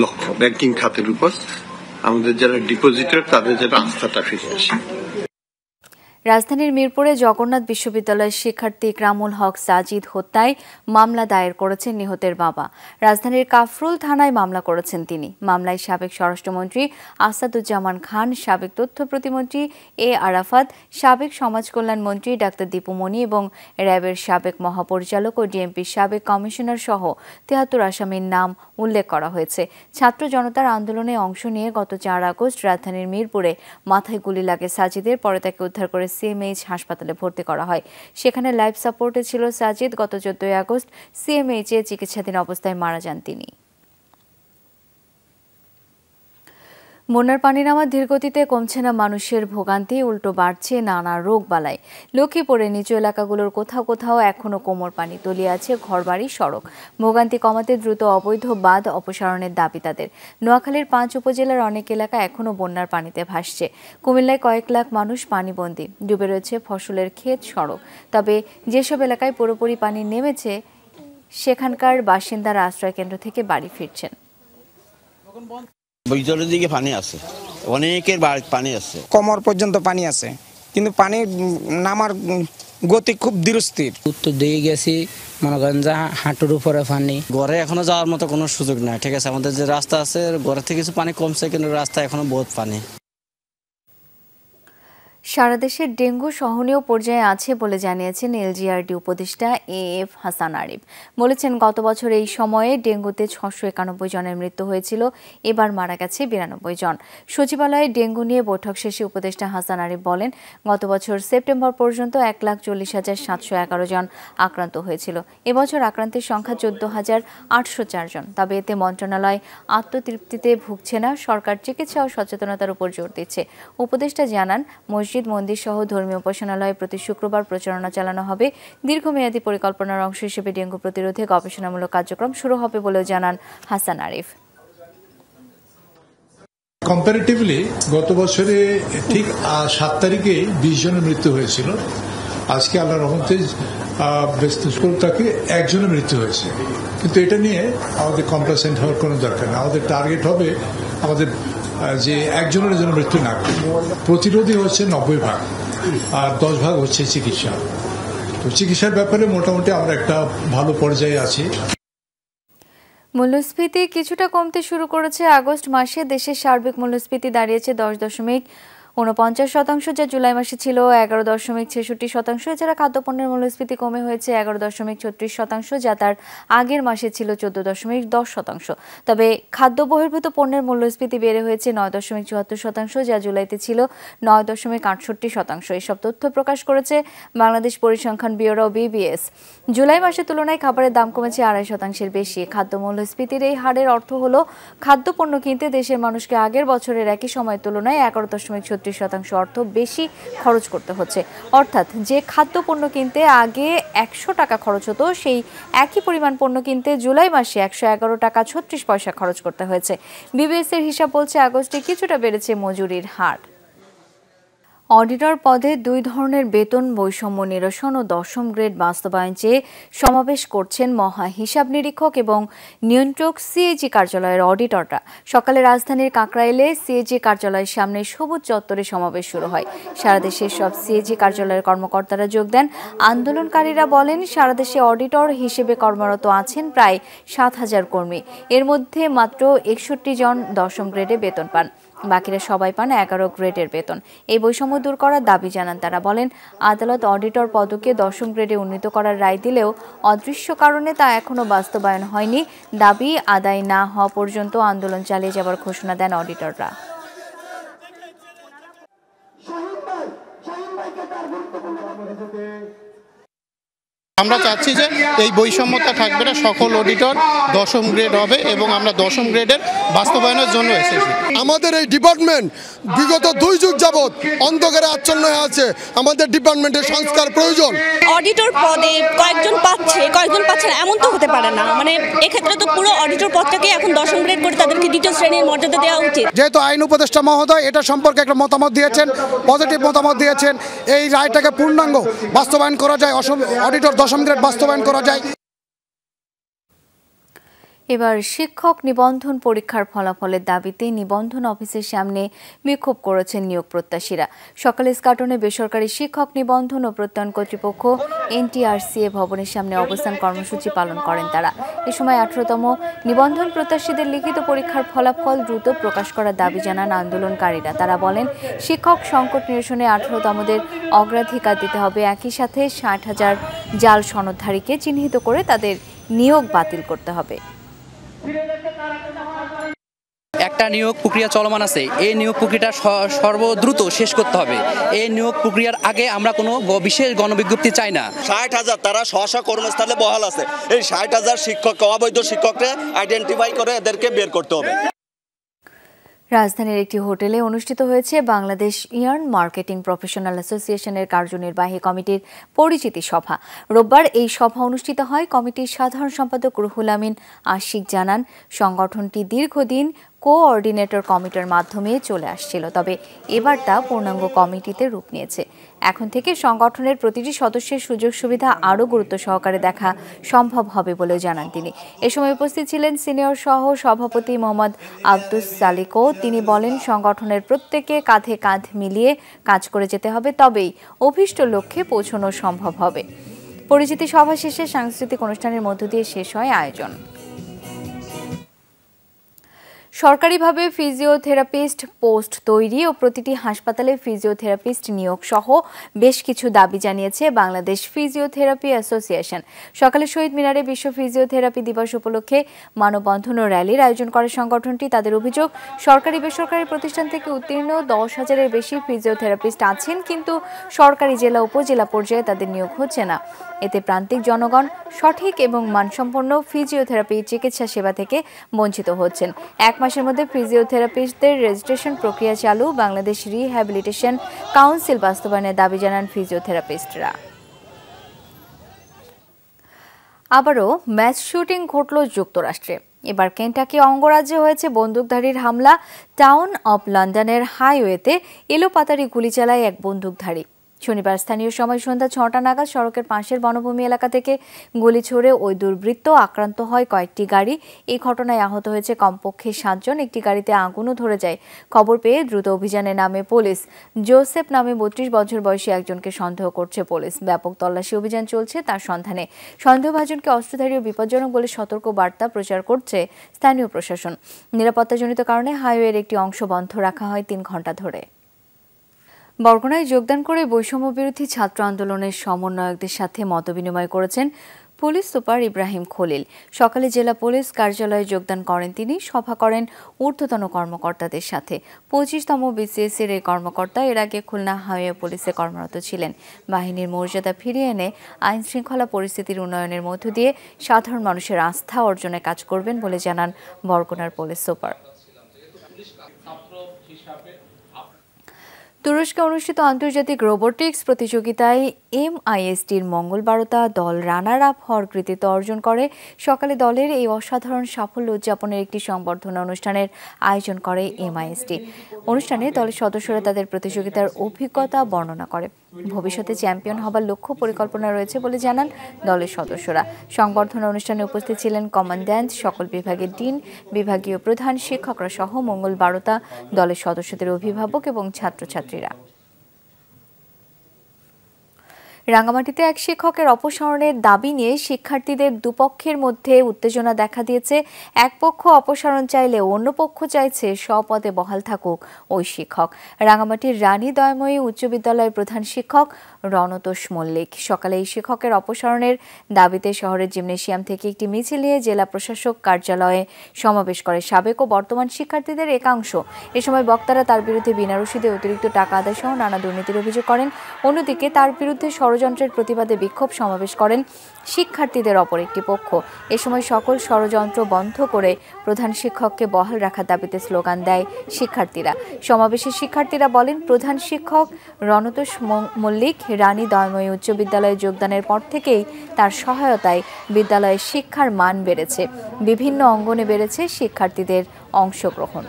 লক্ষ্য। ব্যাংকিং খাতের উপর আমাদের যারা ডিপোজিটর তাদের যেন আস্থাটা ফিরে আসে। রাজধানীর মিরপুরে জগন্নাথ বিশ্ববিদ্যালয়ের শিক্ষার্থী ইকরামুল হক সাজিদ হত্যায় মামলা দায়ের করেছেন নিহতের বাবা। রাজধানীর কাফরুল থানায় মামলা করেছেন তিনি। মামলায় সাবেক স্বরাষ্ট্রমন্ত্রী আসাদুজ্জামান খান, সাবেক তথ্য প্রতিমন্ত্রী A আরাফাত, সাবেক সমাজ কল্যাণ মন্ত্রী ডাক্তার দীপু মনি এবং র্যাবের সাবেক মহাপরিচালক ও ডিএমপির সাবেক কমিশনার সহ 73 আসামির নাম উল্লেখ করা হয়েছে। ছাত্র জনতার আন্দোলনে অংশ নিয়ে গত 4 আগস্ট রাজধানীর মিরপুরে মাথায় গুলি লাগে সাজিদের। পরে তাকে উদ্ধার করে CMH হাসপাতালে ভর্তি করা হয়। সেখানে লাইফ সাপোর্টে ছিল সাজিদ। গত 14 আগস্ট CMH-এ চিকিৎসাধীন অবস্থায় মারা যান তিনি। বন্যার পানি নামার ধীরগতিতে কমছে না মানুষের ভোগান্তি, উল্টো বাড়ছে নানা রোগ বালাই। লক্ষ্মীপুরের নিচু এলাকাগুলোর কোথাও কোথাও এখনো কোমর পানি তলিয়ে আছে ঘরবাড়ি, সড়ক। ভোগান্তি কমাতে দ্রুত অবৈধ বাঁধ অপসারণের দাবি তাদের। নোয়াখালীর 5 উপজেলার অনেক এলাকা এখনো বন্যার পানিতে ভাসছে। কুমিল্লায় কয়েক লাখ মানুষ পানিবন্দী, ডুবে রয়েছে ফসলের ক্ষেত, সড়ক। তবে যেসব এলাকায় পুরোপুরি পানি নেমেছে সেখানকার বাসিন্দারা আশ্রয় কেন্দ্র থেকে বাড়ি ফিরছেন। ভিতরের দিকে পানি আছে, অনেকের বাড়িতে পানি আছে, কোমর পর্যন্ত পানি আছে। কিন্তু পানি নামার গতি খুব ধীরস্থির। উত্তর দিয়ে গেছি মনে করেন যে হাঁটুর উপরে পানি, ঘরে এখনো যাওয়ার মতো কোনো সুযোগ নাই। ঠিক আছে, আমাদের যে রাস্তা আছে ঘরে থেকে কিছু পানি কমছে, কিন্তু রাস্তা এখনো বহুত পানি। সারা দেশে ডেঙ্গু সহনীয় পর্যায়ে আছে বলে জানিয়েছেন এলজিআরডি উপদেষ্টা এএফ হাসান আরিফ। বলেছেন, গত বছর এই সময়ে ডেঙ্গুতে 691 জনের মৃত্যু হয়েছিল, এবার মারা গেছে 92 জন। সচিবালয়ে ডেঙ্গু নিয়ে বৈঠক শেষে উপদেষ্টা হাসান আরিফ বলেন, গত বছর সেপ্টেম্বর পর্যন্ত 1,40,711 জন আক্রান্ত হয়েছিল। এবছর আক্রান্তের সংখ্যা 14,804 জন। তবে এতে মন্ত্রণালয় আত্মতৃপ্তিতে ভুগছে না, সরকার চিকিৎসা ও সচেতনতার উপর জোর দিচ্ছে। উপদেষ্টা জানান, মসজিদ, মন্দির সহ ধর্মীয় উপাসনালয়ে প্রতি শুক্রবার প্রচারণা চালানো হবে। দীর্ঘমেয়াদী পরিকল্পনার অংশ হিসেবে ডেঙ্গু প্রতিরোধে গবেষণামূলক কার্যক্রম শুরু হবে বলেও জানান হাসান আরিফ। কম্পারেটিভলি গত বছরে ঠিক 7 তারিখে 20 জনের মৃত্যু হয়েছিল। আজকে আল্লাহর রহমতে তাকে 1 জনের মৃত্যু হয়েছে। কিন্তু এটা নিয়ে আমাদের কমপ্লেসেন্ট হওয়ার কোনো দরকার না। আমাদের টার্গেট হবে আমাদের যে 1 জনের জন্য মৃত্যু না করে। প্রতিরোধী হচ্ছে 90 ভাগ, আর 10 ভাগ হচ্ছে চিকিৎসা। তো চিকিৎসার ব্যাপারে মোটামুটি আমরা একটা ভালো পর্যায়ে আছি। মূল্যস্ফীতি কিছুটা কমতে শুরু করেছে। আগস্ট মাসে দেশের সার্বিক মূল্যস্ফীতি দাঁড়িয়েছে 10.49%, যা জুলাই মাসে ছিল 11.66%। এছাড়া খাদ্যপণ্যের মূল্যস্ফীতি কমে হয়েছে 11.36%, যা তার আগের মাসে ছিল 14.10%। তবে খাদ্য বহির্ভূত পণ্যের মূল্যস্ফীতি বেড়ে হয়েছে 9.74%, যা জুলাইতে ছিল 9.68%। এসব তথ্য প্রকাশ করেছে বাংলাদেশ পরিসংখ্যান ব্যুরো BBS। জুলাই মাসের তুলনায় খাবারের দাম কমেছে 2.5%-এর বেশি। খাদ্য মূল্যস্ফীতির এই হারের অর্থ হলো, খাদ্যপণ্য কিনতে দেশের মানুষকে আগের বছরের একই সময়ের তুলনায় 11.36% অর্থ বেশি খরচ করতে হচ্ছে। অর্থাৎ যে খাদ্যপণ্য কিনতে আগে 100 টাকা খরচ হতো, সেই একই পরিমাণ পণ্য কিনতে জুলাই মাসে 111 টাকা 36 পয়সা খরচ করতে হয়েছে। BBS এর হিসাব বলছে, আগস্টে কিছুটা বেড়েছে মজুরির হার। অডিটর পদে 2 ধরনের বেতন বৈষম্য নিরসন ও 10ম গ্রেড বাস্তবায়ন চেয়ে সমাবেশ করছেন মহা হিসাব নিরীক্ষক এবং নিয়ন্ত্রক সিএজি কার্যালয়ের অডিটররা। সকালে রাজধানীর কাকরাইলে সিএজি কার্যালয়ের সামনে সবুজ চত্বরে সমাবেশ শুরু হয়। সারা দেশের সব সিএজি কার্যালয়ের কর্মকর্তারা যোগ দেন। আন্দোলনকারীরা বলেন, সারা দেশে অডিটর হিসেবে কর্মরত আছেন প্রায় 7,000 কর্মী। এর মধ্যে মাত্র 61 জন 10ম গ্রেডে বেতন পান, বাকিরা সবাই পান 11 গ্রেডের বেতন। এই বৈষম্য দূর করার দাবি জানান তারা। বলেন, আদালত অডিটর পদকে 10ম গ্রেডে উন্নীত করার রায় দিলেও অদৃশ্য কারণে তা এখনো বাস্তবায়ন হয়নি। দাবি আদায় না হওয়া পর্যন্ত আন্দোলন চালিয়ে যাবার ঘোষণা দেন অডিটররা। আমরা চাচ্ছি যে এই বৈষম্যতা থাকবে না, সকল অডিটর 10ম গ্রেড হবে এবং আমরা 10ম গ্রেডের বাস্তবায়নের জন্য এসেছি। আমাদের এই ডিপার্টমেন্ট বিগত 2 যুগ যাবৎ অন্ধকারে আচ্ছন্ন হয়ে আছে। আমাদের ডিপার্টমেন্টের সংস্কার প্রয়োজন। অডিটর পদে কয়েকজন পাচ্ছে না, এমন তো হতে পারে না। মানে এক্ষেত্রে তো পুরো অডিটর পদটাকে এখন 10ম গ্রেড করে তাদেরকে 2য় শ্রেণীর মর্যাদা দেওয়া উচিত। যেহেতু আইন উপদেষ্টা মহোদয় এটা সম্পর্কে একটা মতামত দিয়েছেন, পজিটিভ মতামত দিয়েছেন, এই রায়টাকে পূর্ণাঙ্গ বাস্তবায়ন করা যায়, অডিটর 10ম গ্রেড বাস্তবায়ন করা যায়। এবার শিক্ষক নিবন্ধন পরীক্ষার ফলাফলের দাবিতে নিবন্ধন অফিসের সামনে বিক্ষোভ করেছেন নিয়োগ প্রত্যাশীরা। সকালে ইস্কাটনে বেসরকারি শিক্ষক নিবন্ধন ও প্রত্যয়ন কর্তৃপক্ষ NTRCA ভবনের সামনে অবস্থান কর্মসূচি পালন করেন তারা। এ সময় 18তম নিবন্ধন প্রত্যাশীদের লিখিত পরীক্ষার ফলাফল দ্রুত প্রকাশ করার দাবি জানান আন্দোলনকারীরা। তারা বলেন, শিক্ষক সংকট নিরসনে 18তমদের অগ্রাধিকার দিতে হবে। একই সাথে 60,000 জাল সনদধারীকে চিহ্নিত করে তাদের নিয়োগ বাতিল করতে হবে। একটা নিয়োগ প্রক্রিয়া চলমান আছে, এই নিয়োগ প্রক্রিয়াটা সর্বদ্রুত শেষ করতে হবে। এই নিয়োগ প্রক্রিয়ার আগে আমরা কোনো বিশেষ গণবিজ্ঞপ্তি চাই না। 60,000 তারা স্ব কর্মস্থলে বহাল আছে। এই 60,000 শিক্ষক, অবৈধ শিক্ষককে আইডেন্টিফাই করে এদেরকে বের করতে হবে। রাজধানীর একটি হোটেলে অনুষ্ঠিত হয়েছে বাংলাদেশ ইয়ার্ন মার্কেটিং প্রফেশনাল অ্যাসোসিয়েশনের কার্যনির্বাহী কমিটির পরিচিতি সভা। রোববার এই সভা অনুষ্ঠিত হয়। কমিটির সাধারণ সম্পাদক রুহুল আমিন আশিক জানান, সংগঠনটি দীর্ঘদিন কোঅর্ডিনেটর কমিটির মাধ্যমে চলে আসছিল, তবে এবার তা পূর্ণাঙ্গ কমিটিতে রূপ নিয়েছে। এখন থেকে সংগঠনের প্রতিটি সদস্যের সুযোগ সুবিধা আরও গুরুত্ব সহকারে দেখা সম্ভব হবে বলে জানান তিনি। এ সময় উপস্থিত ছিলেন সিনিয়র সহ সভাপতি মোহাম্মদ আব্দুস সালিকও। তিনি বলেন, সংগঠনের প্রত্যেকে কাঁধে কাঁধ মিলিয়ে কাজ করে যেতে হবে, তবেই অভীষ্ট লক্ষ্যে পৌঁছানো সম্ভব হবে। পরিচিতি সভা শেষে সাংস্কৃতিক অনুষ্ঠানের মধ্য দিয়ে শেষ হয় আয়োজন। সরকারিভাবে ফিজিওথেরাপিস্ট পোস্ট তৈরি ও প্রতিটি হাসপাতালে ফিজিওথেরাপিস্ট নিয়োগ সহ বেশ কিছু দাবি জানিয়েছে বাংলাদেশ ফিজিওথেরাপি অ্যাসোসিয়েশন। সকালে শহীদ মিনারে বিশ্ব ফিজিওথেরাপি দিবস উপলক্ষে মানববন্ধন ও র্যালির আয়োজন করে সংগঠনটি। তাদের অভিযোগ, সরকারি বেসরকারি প্রতিষ্ঠান থেকে উত্তীর্ণ 10,000-এর বেশি ফিজিওথেরাপিস্ট আছেন, কিন্তু সরকারি জেলা উপজেলা পর্যায়ে তাদের নিয়োগ হচ্ছে না। এতে প্রান্তিক জনগণ সঠিক এবং মানসম্পন্ন ফিজিওথেরাপি চিকিৎসা সেবা থেকে বঞ্চিত হচ্ছেন। 1 মাসের মধ্যে ফিজিওথেরাপিস্টদের রেজিস্ট্রেশন প্রক্রিয়া চালু, বাংলাদেশ রিহ্যাবিলিটেশন কাউন্সিল বাস্তবায়নের দাবি জানান ফিজিওথেরাপিস্টরা। আবারও ম্যাচ শুটিং ঘটল যুক্তরাষ্ট্রে। এবার কেন্টাকি অঙ্গরাজ্যে হয়েছে বন্দুকধারীর হামলা। টাউন অব লন্ডনের হাইওয়েতে এলোপাতাড়ি গুলি চালায় এক বন্দুকধারী। শনিবার স্থানীয় সময় সন্ধ্যা 6টা নাগাদ সড়কের পাশের বনভূমি এলাকা থেকে গুলি ছুড়ে ওই দুর্বৃত্ত আক্রান্ত হয় কয়েকটি গাড়ি। এই ঘটনায় আহত হয়েছে কমপক্ষে 7 জন। একটি গাড়িতে আগুনও ধরে যায়। খবর পেয়ে দ্রুত অভিযানে নামে পুলিশ। জোসেফ নামে 32 বছর বয়সী একজনকে সন্দেহ করছে পুলিশ। ব্যাপক তল্লাশি অভিযান চলছে তার সন্ধানে। সন্দেহভাজনকে অস্ত্রধারী ও বিপজ্জনক বলে সতর্ক বার্তা প্রচার করছে স্থানীয় প্রশাসন। নিরাপত্তাজনিত কারণে হাইওয়ের একটি অংশ বন্ধ রাখা হয় 3 ঘণ্টা ধরে। বরগুনায় যোগদান করে বৈষম্য বিরোধী ছাত্র আন্দোলনের সমন্বয়কদের সাথে মতবিনিময় করেছেন পুলিশ সুপার ইব্রাহিম খলিল। সকালে জেলা পুলিশ কার্যালয়ে যোগদান করেন তিনি। সভা করেন ঊর্ধ্বতন কর্মকর্তাদের সাথে। 25তম বিসিএসের এই কর্মকর্তা এর আগে খুলনা হাইওয়ে পুলিশে কর্মরত ছিলেন। বাহিনীর মর্যাদা ফিরিয়ে এনে আইন শৃঙ্খলা পরিস্থিতির উন্নয়নের মধ্য দিয়ে সাধারণ মানুষের আস্থা অর্জনে কাজ করবেন বলে জানান বরগুনার পুলিশ সুপার। তুরস্কে অনুষ্ঠিত আন্তর্জাতিক রোবোটিক্স প্রতিযোগিতায় MISTর মঙ্গলবারতা দল রানার আপ হওয়ার কৃতিত্ব অর্জন করে। সকালে দলের এই অসাধারণ সাফল্য উদযাপনের একটি সংবর্ধনা অনুষ্ঠানের আয়োজন করে MIST। অনুষ্ঠানে দলের সদস্যরা তাদের প্রতিযোগিতার অভিজ্ঞতা বর্ণনা করে। ভবিষ্যতে চ্যাম্পিয়ন হবার লক্ষ্য পরিকল্পনা রয়েছে বলে জানান দলের সদস্যরা। সংবর্ধনা অনুষ্ঠানে উপস্থিত ছিলেন কমান্ড্যান্ট, সকল বিভাগের ডিন, বিভাগীয় প্রধান, শিক্ষকরা সহ মঙ্গলবারতা দলের সদস্যদের অভিভাবক এবং ছাত্রছাত্রীরা। রাঙ্গামাটিতে এক শিক্ষকের অপসারণের দাবি নিয়ে শিক্ষার্থীদের দুপক্ষের মধ্যে উত্তেজনা দেখা দিয়েছে। এক পক্ষ অপসারণ চাইলে অন্য পক্ষ চাইছে স্বপদে বহাল থাকুক ওই শিক্ষক। রাঙ্গামাটির রানী দয়াময়ী উচ্চ বিদ্যালয়ের প্রধান শিক্ষক রণতোষ মল্লিক। সকালে এই শিক্ষকের অপসারণের দাবিতে শহরের জিমনেশিয়াম থেকে একটি মিছিল নিয়ে জেলা প্রশাসক কার্যালয়ে সমাবেশ করে সাবেক ও বর্তমান শিক্ষার্থীদের একাংশ। এ সময় বক্তারা তার বিরুদ্ধে বিনা রশিদে অতিরিক্ত টাকা আদায় সহ নানা দুর্নীতির অভিযোগ করেন। অন্যদিকে তার বিরুদ্ধে ষড়যন্ত্রের প্রতিবাদে বিক্ষোভ সমাবেশ করেন শিক্ষার্থীদের অপর একটি পক্ষ। এ সময় সকল ষড়যন্ত্র বন্ধ করে প্রধান শিক্ষককে বহাল রাখার দাবিতে স্লোগান দেয় শিক্ষার্থীরা। সমাবেশে শিক্ষার্থীরা বলেন, প্রধান শিক্ষক রণতোষ মল্লিক রানী দয়াময়ী উচ্চ বিদ্যালয়ে যোগদানের পর থেকেই তার সহায়তায় বিদ্যালয়ের শিক্ষার মান বেড়েছে। বিভিন্ন অঙ্গনে বেড়েছে শিক্ষার্থীদের অংশগ্রহণ।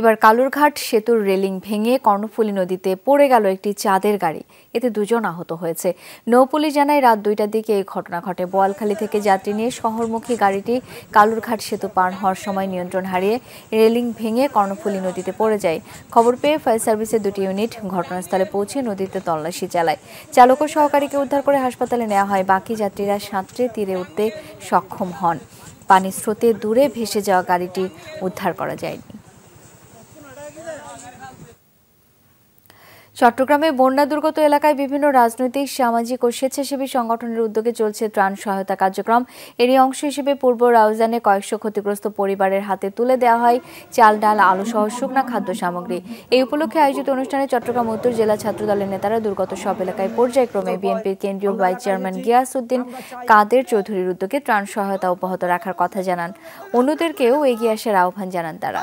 এবার কালুরঘাট সেতুর রেলিং ভেঙে কর্ণফুলী নদীতে পড়ে গেল একটি চাঁদের গাড়ি। এতে 2 জন আহত হয়েছে। নৌপুলিশ জানায়, রাত 2টার দিকে এই ঘটনা ঘটে। বোয়ালখালী থেকে যাত্রী নিয়ে শহরমুখী গাড়িটি কালুরঘাট সেতু পার হওয়ার সময় নিয়ন্ত্রণ হারিয়ে রেলিং ভেঙে কর্ণফুলী নদীতে পড়ে যায়। খবর পেয়ে ফায়ার সার্ভিসের 2টি ইউনিট ঘটনাস্থলে পৌঁছে নদীতে তল্লাশি চালায়। চালক ও সহকারীকে উদ্ধার করে হাসপাতালে নেওয়া হয়। বাকি যাত্রীরা সাঁতরে তীরে উঠতে সক্ষম হন। পানির স্রোতে দূরে ভেসে যাওয়া গাড়িটি উদ্ধার করা যায়নি। চট্টগ্রামে বন্যা দুর্গত এলাকায় বিভিন্ন রাজনৈতিক, সামাজিক ও স্বেচ্ছাসেবী সংগঠনের উদ্যোগে চলছে ত্রাণ সহায়তা কার্যক্রম। এরই অংশ হিসেবে পূর্ব রাউজানে কয়েকশো ক্ষতিগ্রস্ত পরিবারের হাতে তুলে দেওয়া হয় চাল, ডাল, আলু সহ শুকনা খাদ্য সামগ্রী। এই উপলক্ষে আয়োজিত অনুষ্ঠানে চট্টগ্রাম উত্তর জেলা ছাত্রদলের নেতারা দুর্গত সব এলাকায় পর্যায়ক্রমে বিএনপির কেন্দ্রীয় ভাইস চেয়ারম্যান গিয়াস উদ্দিন কাদের চৌধুরীর উদ্যোগে ত্রাণ সহায়তা অব্যাহত রাখার কথা জানান। অন্যদেরকেও এগিয়ে আসার আহ্বান জানান তারা।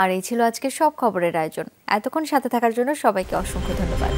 আর এই ছিল আজকের সব খবরের আয়োজন। এতক্ষণ সাথে থাকার জন্য সবাইকে অসংখ্য ধন্যবাদ।